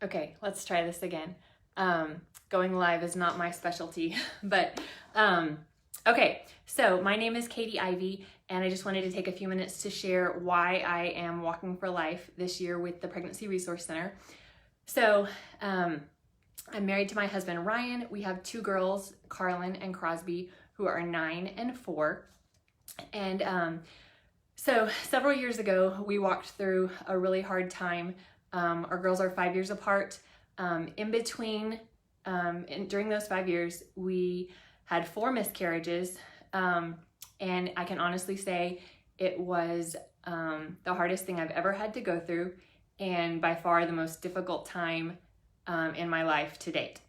Okay, let's try this again. Going live is not my specialty, but okay. So my name is Kati Ivey, and I just wanted to take a few minutes to share why I am walking for life this year with the Pregnancy Resource Center. So I'm married to my husband, Ryan. We have two girls, Carlin and Crosby, who are 9 and 4. And so several years ago, we walked through a really hard time. Our girls are 5 years apart. In between, during those 5 years, we had 4 miscarriages. And I can honestly say it was the hardest thing I've ever had to go through, and by far the most difficult time in my life to date.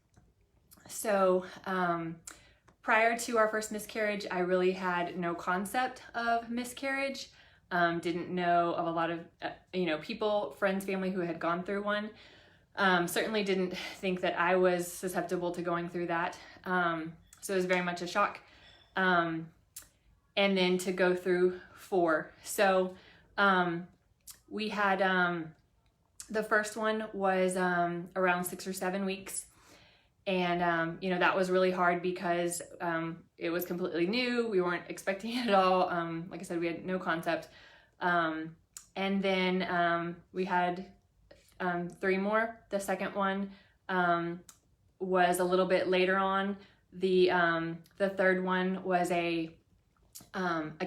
So prior to our first miscarriage, I really had no concept of miscarriage. Didn't know of a lot of people, friends, family who had gone through one. Certainly didn't think that I was susceptible to going through that. So it was very much a shock. And then to go through 4. So we had the first one was around 6 or 7 weeks. And, that was really hard because it was completely new. We weren't expecting it at all. Like I said, we had no concept. And then we had 3 more. The second one was a little bit later on. The third one was a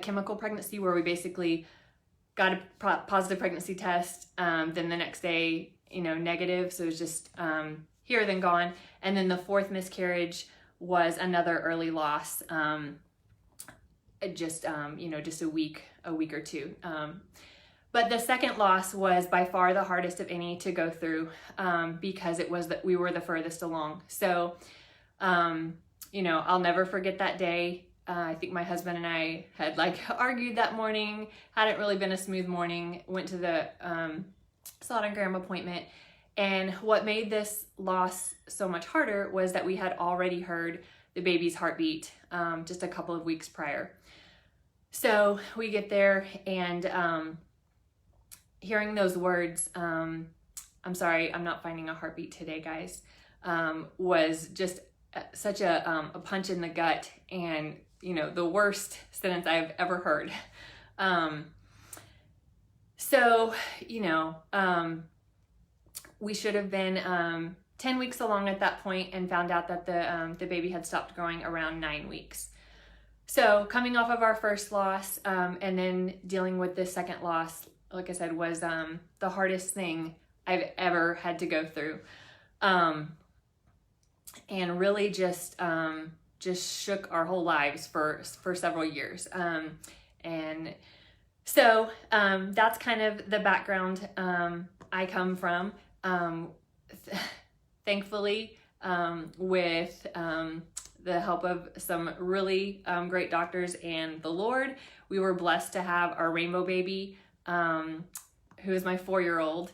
chemical pregnancy where we basically got a positive pregnancy test. Then the next day, negative. So it was just here then gone. And then the 4th miscarriage was another early loss. Just a week or 2. But the second loss was by far the hardest of any to go through because it was that we were the furthest along. So, I'll never forget that day. I think my husband and I had argued that morning. Hadn't really been a smooth morning. Went to the sonogram appointment. And what made this loss so much harder was that we had already heard the baby's heartbeat just a couple of weeks prior. So we get there and hearing those words, I'm sorry, I'm not finding a heartbeat today, guys, was just such a punch in the gut and, the worst sentence I've ever heard. We should have been 10 weeks along at that point and found out that the baby had stopped growing around 9 weeks. So coming off of our first loss and then dealing with this second loss, like I said, was the hardest thing I've ever had to go through. And really just shook our whole lives for several years. And so that's kind of the background I come from. Thankfully, with the help of some really great doctors and the Lord, we were blessed to have our rainbow baby, who is my 4-year-old.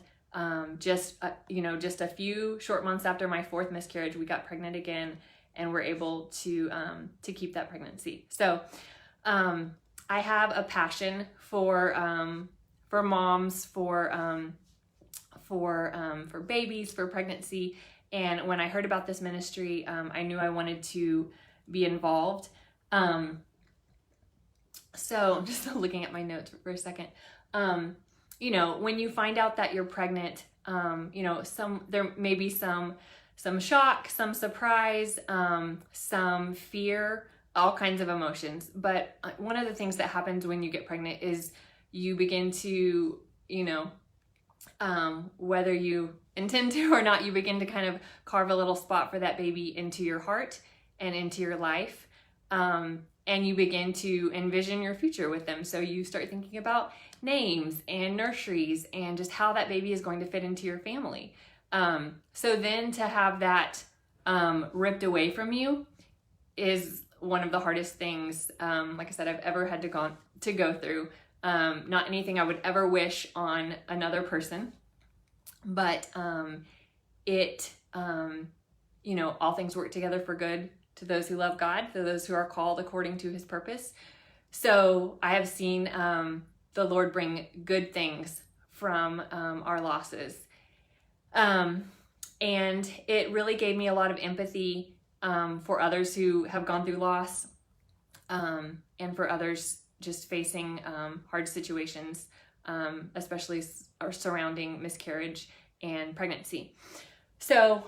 Just a few short months after my 4th miscarriage, we got pregnant again and were able to keep that pregnancy. So I have a passion for moms, for babies, for pregnancy. And when I heard about this ministry, I knew I wanted to be involved. So just looking at my notes for a second. When you find out that you're pregnant, there may be some shock, some surprise, some fear, all kinds of emotions. But one of the things that happens when you get pregnant is you begin to, whether you intend to or not, you begin to kind of carve a little spot for that baby into your heart and into your life. And you begin to envision your future with them. So you start thinking about names and nurseries and just how that baby is going to fit into your family. So then to have that ripped away from you is one of the hardest things, like I said, I've ever had to go through. Not anything I would ever wish on another person, but all things work together for good to those who love God, to those who are called according to his purpose. So I have seen the Lord bring good things from our losses. And it really gave me a lot of empathy for others who have gone through loss, and for others just facing hard situations, especially surrounding miscarriage and pregnancy. So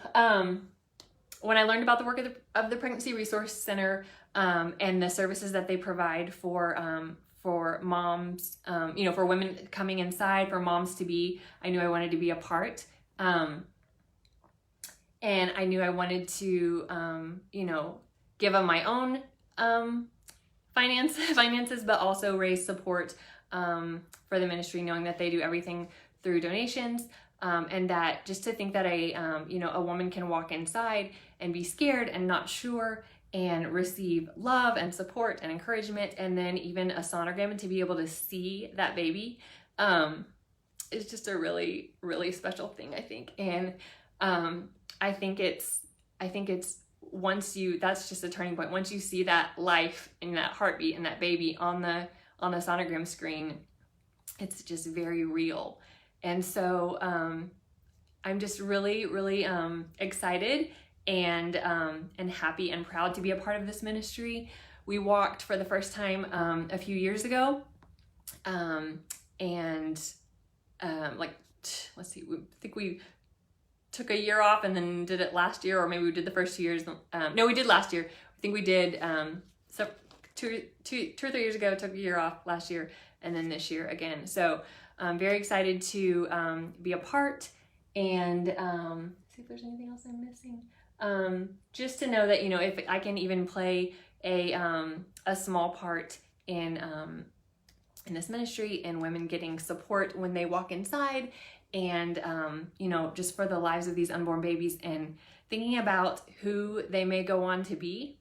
when I learned about the work of the Pregnancy Resource Center and the services that they provide for moms, for women coming inside, for moms to be, I knew I wanted to be a part. And I knew I wanted to, give of my own finances, but also raise support for the ministry, knowing that they do everything through donations, and that just to think that a woman can walk inside and be scared and not sure and receive love and support and encouragement, and then even a sonogram, and to be able to see that baby is just a really, really special thing, I think. And I think it's that's just a turning point. Once you see that life and that heartbeat and that baby on the sonogram screen, it's just very real. And so I'm just really, really excited and happy and proud to be a part of this ministry. We walked for the first time a few years ago, let's see, I think we took a year off and then did it last year, or maybe we did the first 2 years. No, we did last year. I think we did so two or 3 years ago, took a year off last year, and then this year again. So I'm very excited to be a part, and see if there's anything else I'm missing. Just to know that, if I can even play a small part in this ministry, and women getting support when they walk inside, and just for the lives of these unborn babies, and thinking about who they may go on to be,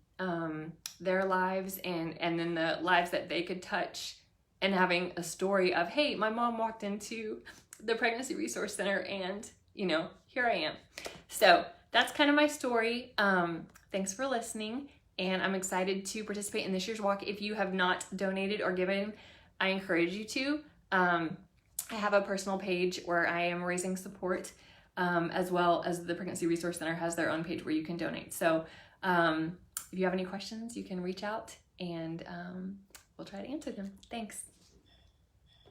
their lives, and then the lives that they could touch, and having a story of, hey, my mom walked into the Pregnancy Resource Center, and here I am. So that's kind of my story. Thanks for listening, and I'm excited to participate in this year's walk. If you have not donated or given, I encourage you to. I have a personal page where I am raising support, as well as the Pregnancy Resource Center has their own page where you can donate. So if you have any questions, you can reach out, and we'll try to answer them. Thanks.